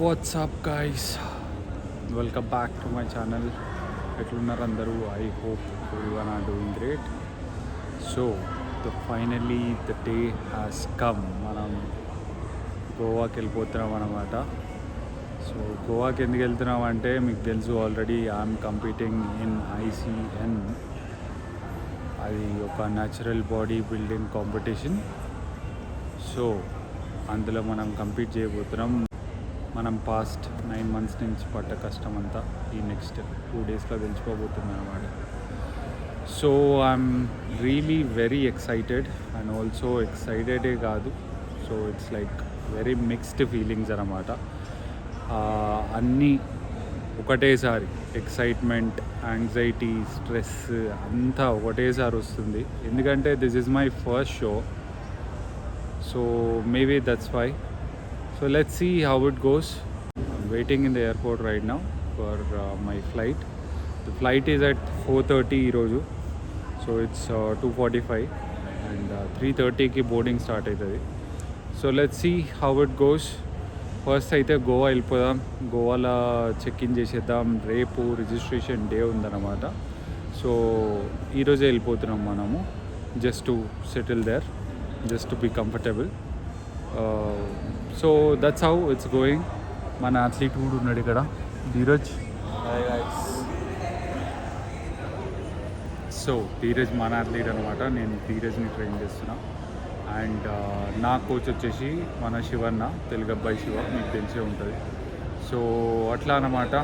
WhatsApp guys, welcome back to my channel. ఎట్లున్నారు అందరూ? I hope everyone are doing great. So finally the day has come. మనం గోవాకి వెళ్ళిపోతున్నాం అన్నమాట. So గోవాకి ఎందుకు వెళ్తున్నాం అంటే మీకు తెలుసు already I'm competing in ICN. అది ఒక natural body building competition. So అందులో మనం కంపీట్ చేయబోతున్నాం. మనం పాస్ట్ 9 months నుంచి పడ్డ కష్టం అంతా ఈ నెక్స్ట్ 2 daysలో తెలిసిపోబోతుంది అనమాట. So I'm really very excited and also ఎక్సైటెడే కాదు. So it's like very mixed feelings అనమాట. అన్నీ ఒకటేసారి ఎక్సైట్మెంట్, యాంగ్జైటీ, స్ట్రెస్ అంతా ఒకటేసారి వస్తుంది. ఎందుకంటే this is my first show. So maybe that's why. So let's see how it goes. I'm waiting in the airport right now for my flight. The flight is at 4:30 ఈరోజు. So it's 2:45 and 3:30కి boarding start అవుతుంది. So let's see how it goes. First అయితే గోవా వెళ్ళిపోదాం. గోవాలో check-in చేసేద్దాం. రేపు registration day ఉందన్నమాట. So ఈరోజే వెళ్ళిపోతున్నాం మనము, just to settle there, just to be comfortable. So that's how it's going. మన అథ్లీట్ కూడా ఉన్నాడు ఇక్కడ, ధీరజ్. సో ధీరజ్ మన అథ్లీట్ అనమాట. నేను ధీరజ్ని ట్రైన్ చేస్తున్నా. అండ్ నా కోచ్ వచ్చేసి మన శివన్న, తెలుగు అబ్బాయి శివ, మీకు తెలిసే ఉంటుంది. సో అట్లా అనమాట.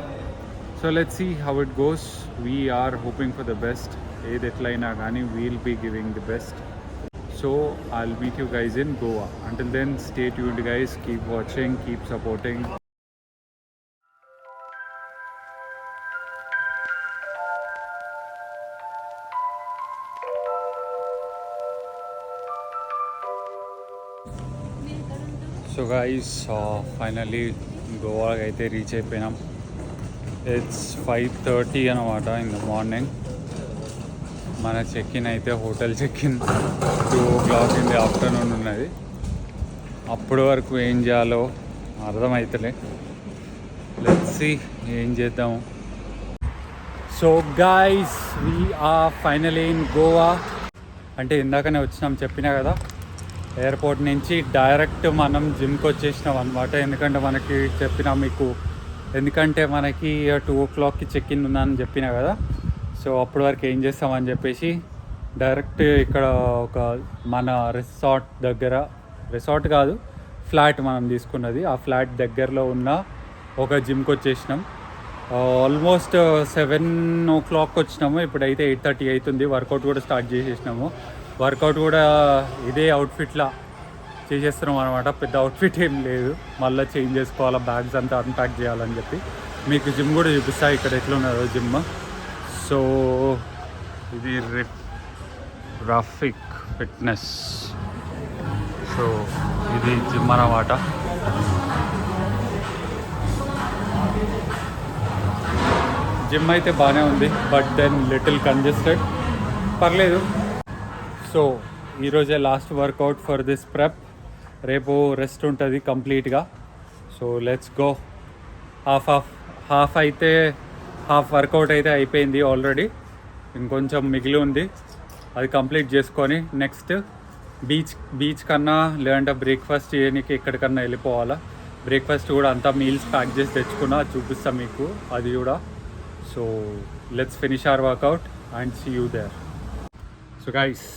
So let's see how it goes. We're hoping for the best. ఏది ఎట్లయినా కానీ we'll be giving the best. So I'll meet you guys in Goa. Until then, stay tuned guys. Keep watching, keep supporting. So guys, finally Goa అయితే reach అయిపోయినాం. It's 5:30 అనమాట in the morning. మన check-in అయితే hotel check-in 2 o'clock in the afternoon ఉన్నది. అప్పటి వరకు ఏం చేయాలో అర్థమవుతలే. లెట్స్ సీ ఏం చేద్దాము. So guys, we are finally in Goa. అంటే ఇందాకనే వచ్చినాం, చెప్పినా కదా. ఎయిర్పోర్ట్ నుంచి డైరెక్ట్ మనం జిమ్కి వచ్చేసినాం అనమాట. ఎందుకంటే మనకి చెప్పినా మీకు, ఎందుకంటే మనకి 2 o'clockకి చెక్-ఇన్ ఉందని చెప్పినా కదా. సో అప్పటి వరకు ఏం చేస్తామని చెప్పేసి డైరెక్ట్ ఇక్కడ ఒక మన రిసార్ట్ కాదు, ఫ్లాట్ మనం తీసుకున్నది. ఆ ఫ్లాట్ దగ్గరలో ఉన్న ఒక జిమ్కి వచ్చేసినాం. ఆల్మోస్ట్ 7 o'clock వచ్చినాము. ఇప్పుడైతే 8:30 అవుతుంది. వర్కౌట్ కూడా స్టార్ట్ చేసేసినాము. వర్కౌట్ కూడా ఇదే అవుట్ఫిట్లా చేసేస్తున్నాం అనమాట. పెద్ద అవుట్ఫిట్ ఏం లేదు, మళ్ళీ చేంజ్ చేసుకోవాలా, బ్యాగ్స్ అంతా అన్ప్యాక్ చేయాలని చెప్పి. మీకు జిమ్ కూడా చూపిస్తా ఇక్కడ ఎట్లున్నదో జిమ్. సో ఇది రఫిక్ ఫిట్నెస్. సో ఇది జిమ్ అన్నమాట. జిమ్ అయితే బాగానే ఉంది, బట్ దెన్ లిటిల్ కంజెస్టెడ్. పర్లేదు. సో ఈరోజే last workout for this prep. రేపు రెస్ట్ ఉంటుంది కంప్లీట్గా. So let's go. Half workout అయితే అయిపోయింది ఆల్రెడీ. ఇంకొంచెం మిగిలి ఉంది, అది కంప్లీట్ చేసుకొని నెక్స్ట్ బీచ్ కన్నా లేదంటే బ్రేక్ఫాస్ట్ చేయడానికి ఎక్కడికన్నా వెళ్ళిపోవాలా. బ్రేక్ఫాస్ట్ కూడా అంతా మీల్స్ ప్యాక్ చేసి తెచ్చుకున్నా, చూపిస్తాం మీకు అది కూడా. So let's finish our workout and see you there. So guys,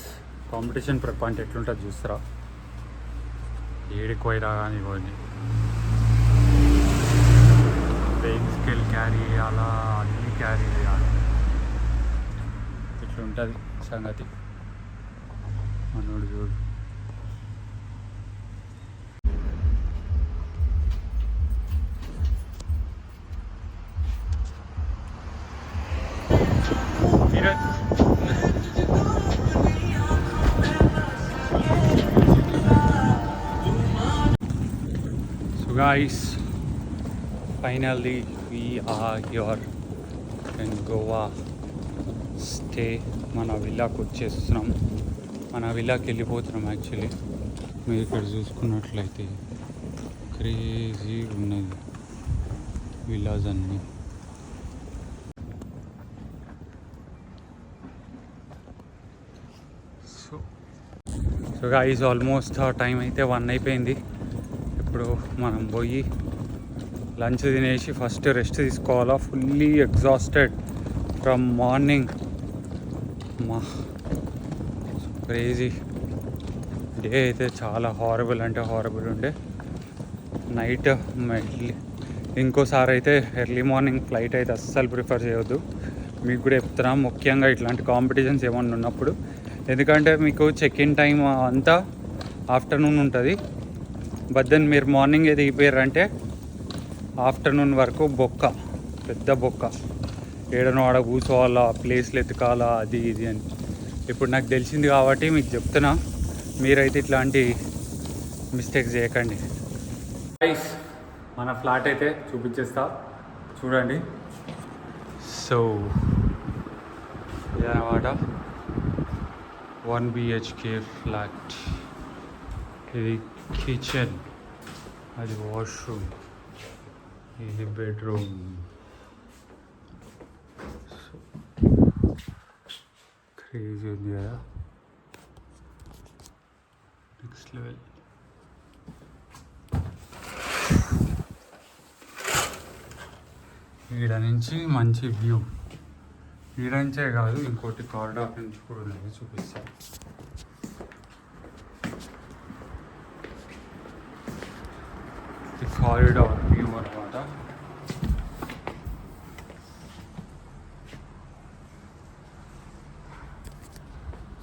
competition prep అంటే ఎట్లుంటుంది చూస్తారా? ఏడికి పోయిరా కానీ ఇవ్వండి, వెయింగ్ స్కేల్ క్యారీ చేయాలా, అన్నీ క్యారీ చేయాలి. ఇట్లా ఉంటుంది సంగతి. మనోడు చూడు. So guys, finally we are here in Goa. Stay మన విల్లాకి వచ్చేస్తున్నాం. మన విల్లాకి వెళ్ళిపోతున్నాం. యాక్చువల్లీ మీరు ఇక్కడ చూసుకున్నట్లయితే క్రేజీ ఉన్నది. విలాస్ అన్నీ. సో గైస్ ఆల్మోస్ట్ టైం అయితే 1 అయిపోయింది. ఇప్పుడు మనం పోయి లంచ్ తినేసి ఫస్ట్ రెస్ట్ తీసుకోవాలా. Fully exhausted from morning. మా క్రేజీ డే అయితే చాలా హారబుల్ అంటే హారబుల్ ఉండే. నైట్ ఇంకోసారి అయితే ఎర్లీ మార్నింగ్ ఫ్లైట్ అయితే అస్సలు ప్రిఫర్ చేయొద్దు. మీకు కూడా చెప్తున్నా, ముఖ్యంగా ఇట్లాంటి కాంపిటీషన్స్ ఏమన్నా ఉన్నప్పుడు. ఎందుకంటే మీకు చెక్ ఇన్ టైం అంతా ఆఫ్టర్నూన్ ఉంటుంది. బట్ దెన్ మీరు మార్నింగే దిగిపోయారంటే ఆఫ్టర్నూన్ వరకు బొక్క, పెద్ద బొక్క. ఏడనో ఆడ కూర్చోవాలా, ప్లేస్లు ఎత్తుకాలా, అది ఇది అని. ఇప్పుడు నాకు తెలిసింది కాబట్టి మీకు చెప్తున్నా, మీరైతే ఇట్లాంటి మిస్టేక్స్ చేయకండి. గైస్ మన ఫ్లాట్ అయితే చూపించేస్తా చూడండి. సో ఇదన్నమాట 1 BHK ఫ్లాట్. ఇది కిచెన్, అది వాష్రూమ్, ఇది బెడ్రూమ్. సో క్రేజీ ఉంది కదా, నెక్స్ట్ లెవెల్. ఈడ నుంచి మంచి వ్యూ. ఈడ నుంచే కాదు, ఇంకోటి కారిడార్ నుంచి కూడా ఉన్నది, చూపిస్తాను. ఇది కారిడార్ వ్యూ అనమాట.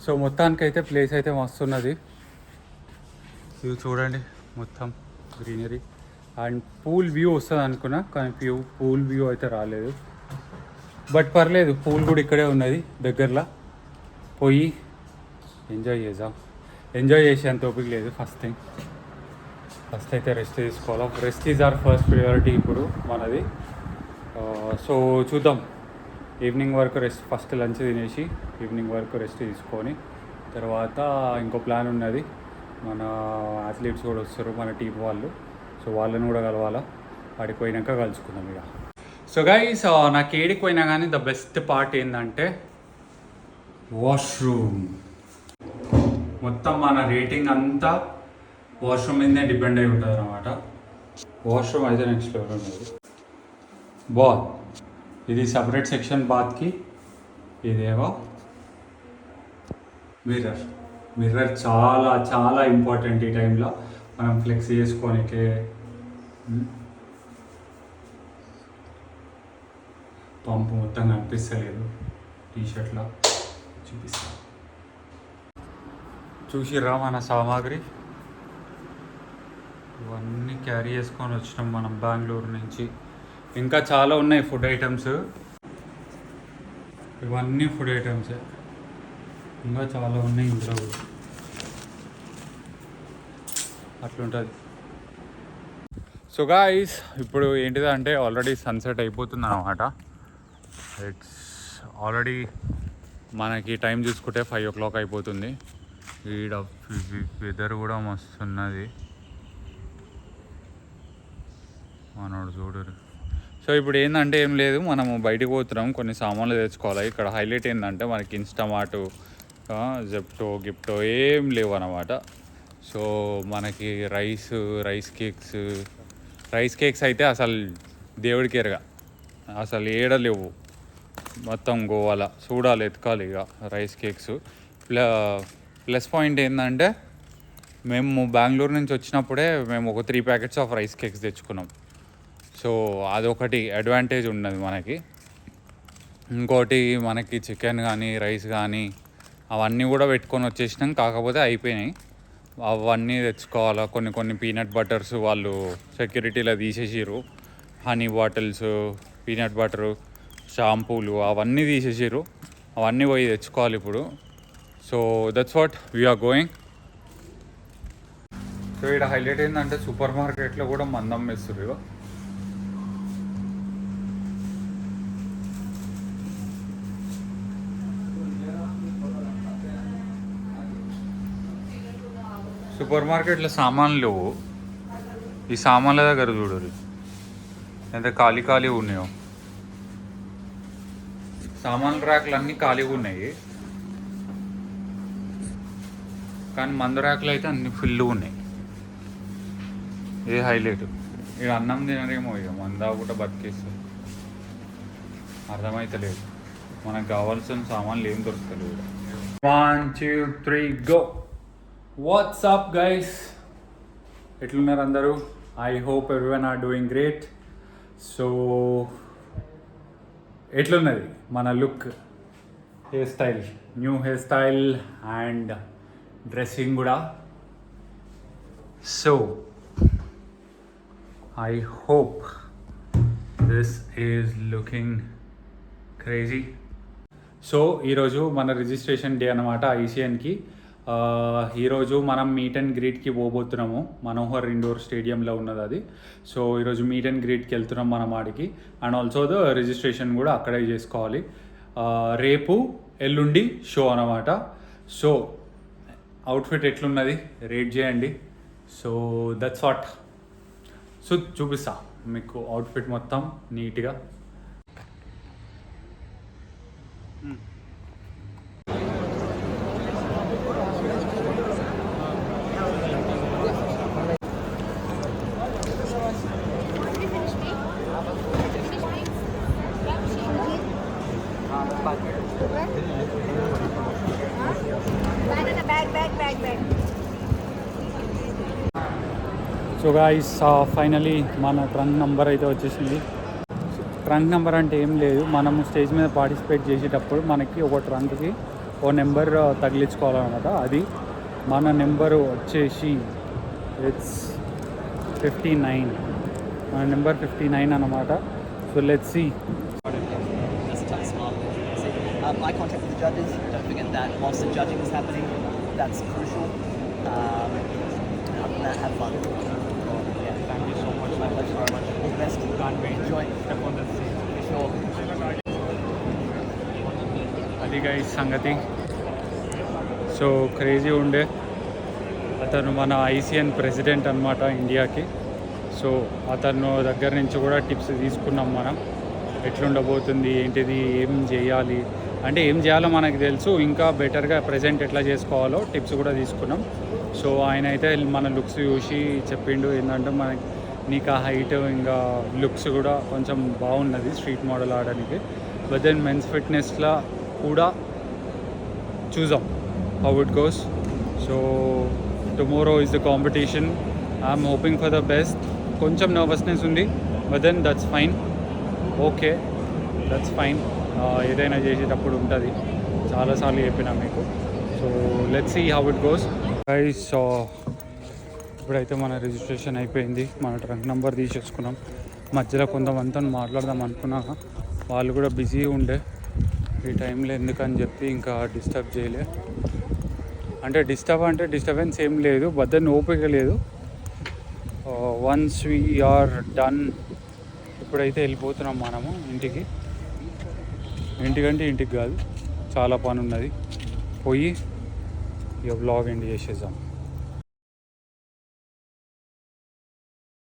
సో మొత్తానికైతే ప్లేస్ అయితే మస్తున్నది. ఇది చూడండి, మొత్తం గ్రీనరీ అండ్ పూల్ వ్యూ వస్తుంది అనుకున్నా, కానీ పూల్ వ్యూ అయితే రాలేదు. బట్ పర్లేదు, పూల్ కూడా ఇక్కడే ఉన్నది దగ్గరలో. పోయి ఎంజాయ్ చేద్దాం. ఎంజాయ్ చేసేంత ఓపిక లేదు. ఫస్ట్ అయితే రెస్ట్ తీసుకోవాలి. Rest is our first priority ఇప్పుడు మనది. సో చూద్దాం, ఈవినింగ్ వరకు రెస్ట్. ఫస్ట్ లంచ్ తినేసి ఈవినింగ్ వరకు రెస్ట్ తీసుకొని తర్వాత ఇంకో ప్లాన్ ఉన్నది. మన అథ్లీట్స్ కూడా వస్తారు, మన టీం వాళ్ళు. సో వాళ్ళని కూడా కలవాలా. పడిపోయినాక కలుసుకుందాం ఇక. సో గైస్ నాకు ఏడికి పోయినా కానీ ద బెస్ట్ పార్ట్ ఏంటంటే వాష్రూమ్. మొత్తం మన రేటింగ్ అంతా వాష్రూమ్ మీదనే డిపెండ్ అయి ఉంటుంది అన్నమాట. వాష్రూమ్ అయితే నెక్స్ట్ లెవెల్ ఉన్నది. బాత్, ఇది సపరేట్ సెక్షన్ బాత్కి. ఇదేమో మిర్రర్ చాలా చాలా ఇంపార్టెంట్ ఈ టైంలో మనం ఫ్లెక్స్ చేసుకోనికే. పంపు మొత్తం కనిపిస్తలేదు టీషర్ట్లో, చూపిస్తా. చూసిర్రా మన సామాగ్రి ఇవన్నీ క్యారీ చేసుకొని వచ్చినాం మనం బెంగళూరు నుంచి. ఇంకా చాలా ఉన్నాయి ఫుడ్ ఐటమ్స్. ఇవన్నీ ఫుడ్ ఐటమ్సే, ఇంకా చాలా ఉన్నాయి ఇందులో కూడా. అట్లుంటుంది. సో గాయ్స్ ఇప్పుడు ఏంటిదంటే ఆల్రెడీ సన్సెట్ అయిపోతుంది అన్నమాట. ఇట్స్ ఆల్రెడీ మనకి టైం చూసుకుంటే 5 o'clock అయిపోతుంది. ఈడ వెదర్ కూడా మస్తున్నది, మనోడు చూడరు. సో ఇప్పుడు ఏంటంటే ఏం లేదు, మనము బయటికి పోతున్నాం, కొన్ని సామాన్లు తెచ్చుకోవాలి. ఇక్కడ హైలైట్ ఏంటంటే మనకి ఇన్స్టామార్ట్, జెప్టో గిఫ్టో ఏం లేవు అన్నమాట. సో మనకి రైస్ కేక్స్ అయితే అసలు దేవుడికి ఎరగా అసలు ఏడ లేవు. మొత్తం గోవాల చూడాలి, ఎతకాలి ఇక రైస్ కేక్స్. ప్లస్ పాయింట్ ఏంటంటే మేము బెంగళూరు నుంచి వచ్చినప్పుడే మేము ఒక 3 packets ఆఫ్ రైస్ కేక్స్ తెచ్చుకున్నాం. సో అదొకటి అడ్వాంటేజ్ ఉన్నది మనకి. ఇంకోటి మనకి చికెన్ కానీ రైస్ కానీ అవన్నీ కూడా పెట్టుకొని వచ్చేసినాం, కాకపోతే అయిపోయినాయి. అవన్నీ తెచ్చుకోవాలా. కొన్ని పీనట్ బటర్స్ వాళ్ళు సెక్యూరిటీలో తీసేసిర్రు. హనీ బాటిల్స్, పీనట్ బటరు, షాంపూలు అవన్నీ తీసేసిర్రు. అవన్నీ పోయి తెచ్చుకోవాలి ఇప్పుడు. So that's what we're going. సో ఇక్కడ హైలైట్ ఏంటంటే సూపర్ మార్కెట్లో కూడా మందం వేస్తారు. ఇక సూపర్ మార్కెట్లో సామాన్లు లేవు. ఈ సామాన్ల దగ్గర చూడరు. ఎంత ఖాళీ ఖాళీ ఉన్నాయో. సామాన్ ర్యాక్లు అన్నీ ఖాళీగా ఉన్నాయి, కానీ మందు ర్యాక్లు అయితే అన్ని ఫుల్ ఉన్నాయి. ఏ హైలైట్. ఇక అన్నం తినరేమో, ఇక మందా కూడా బతికేస్తారు. అర్థమైతలేదు, మనకు కావాల్సిన సామాన్లు ఏం దొరుకుతలేవు. 1 2 3 గో. వాట్సాప్ గైస్, ఎట్లున్నారు అందరూ? I hope everyone are doing great. So ఎట్లున్నది మన look, hair style, new hair style and dressing కూడా. So I hope this is looking crazy. So ఈరోజు మన రిజిస్ట్రేషన్ డే అనమాట ఐసిఎన్కి. ఈరోజు మనం మీట్ అండ్ గ్రీట్కి పోబోతున్నాము. మనోహర్ ఇండోర్ స్టేడియంలో ఉన్నది అది. సో ఈరోజు మీట్ అండ్ గ్రీట్కి వెళ్తున్నాం మనం ఆడికి. అండ్ ఆల్సో ద రిజిస్ట్రేషన్ కూడా అక్కడే చేసుకోవాలి. రేపు ఎల్లుండి షో అనమాట. సో అవుట్ఫిట్ ఎట్లున్నది రేట్ చేయండి. So that's what. సో చూపిస్తా మీకు అవుట్ఫిట్ మొత్తం నీట్గా. సో గాయ్స్, ఫైనలీ మన ట్రంక్ నెంబర్ అయితే వచ్చేసింది. ట్రంక్ నెంబర్ అంటే ఏం లేదు, మనము స్టేజ్ మీద పార్టిసిపేట్ చేసేటప్పుడు మనకి ఒక ట్రంక్కి ఓ నెంబర్ తగిలించుకోవాలన్నమాట. అది మన నెంబరు వచ్చేసి ఇట్స్ 59. మన నెంబర్ 59 అన్నమాట. So let's see. Eye contact with the judges. Don't forget that whilst the judging is happening, that's crucial. Other than that, have fun. Yeah, thank you so much. My pleasure very much. All the best. Can't wait. Enjoy. Step on the scene. For sure. అది guys సంగతి. So crazy ఉండే. అతను మన ICN president అనమాట ఇండియాకి. So అతను దగ్గర నుంచి కూడా టిప్స్ తీసుకున్నాం మనం. ఎట్లుండబోతుంది, ఏంటిది, ఏం చేయాలి అంటే ఏం చేయాలో మనకు తెలుసు, ఇంకా బెటర్గా ప్రజెంట్ ఎట్లా చేసుకోవాలో టిప్స్ కూడా తీసుకున్నాం. సో ఆయన అయితే మన లుక్స్ చూసి చెప్పిండు ఏంటంటే మనకి నీకు ఆ హైట్ ఇంకా లుక్స్ కూడా కొంచెం బాగున్నది స్ట్రీట్ మోడల్ ఆడడానికి. బట్ దెన్ మెన్స్ ఫిట్నెస్లో కూడా చూద్దాం how it goes. So tomorrow is the competition. I'm hoping for the best. కొంచెం నర్వస్నెస్ ఉంది, but then that's fine. Okay, that's fine. ఏదైనా చేసేటప్పుడు ఉంటుంది, చాలాసార్లు చెప్పినా మీకు. So let's see how it goes guys. ఇప్పుడైతే మన రిజిస్ట్రేషన్ అయిపోయింది, మన ట్రంక్ నెంబర్ తీసేసుకున్నాం. మధ్యలో కొంతమందితో మాట్లాడదాం అనుకున్నా, వాళ్ళు కూడా బిజీ ఉండే ఈ టైంలో, ఎందుకని చెప్పి ఇంకా డిస్టర్బ్ చేయలే. అంటే డిస్టర్బెన్స్ ఏం లేదు, బట్ దెన్ ఓపిక లేదు. వన్స్ వీఆర్ డన్, ఇప్పుడైతే వెళ్ళిపోతున్నాం మనము ఇంటికి. ఇంటికి కాదు, చాలా పని ఉన్నది. పోయి ఇక వ్లాగ్ ఎండ్ చేసేద్దాం.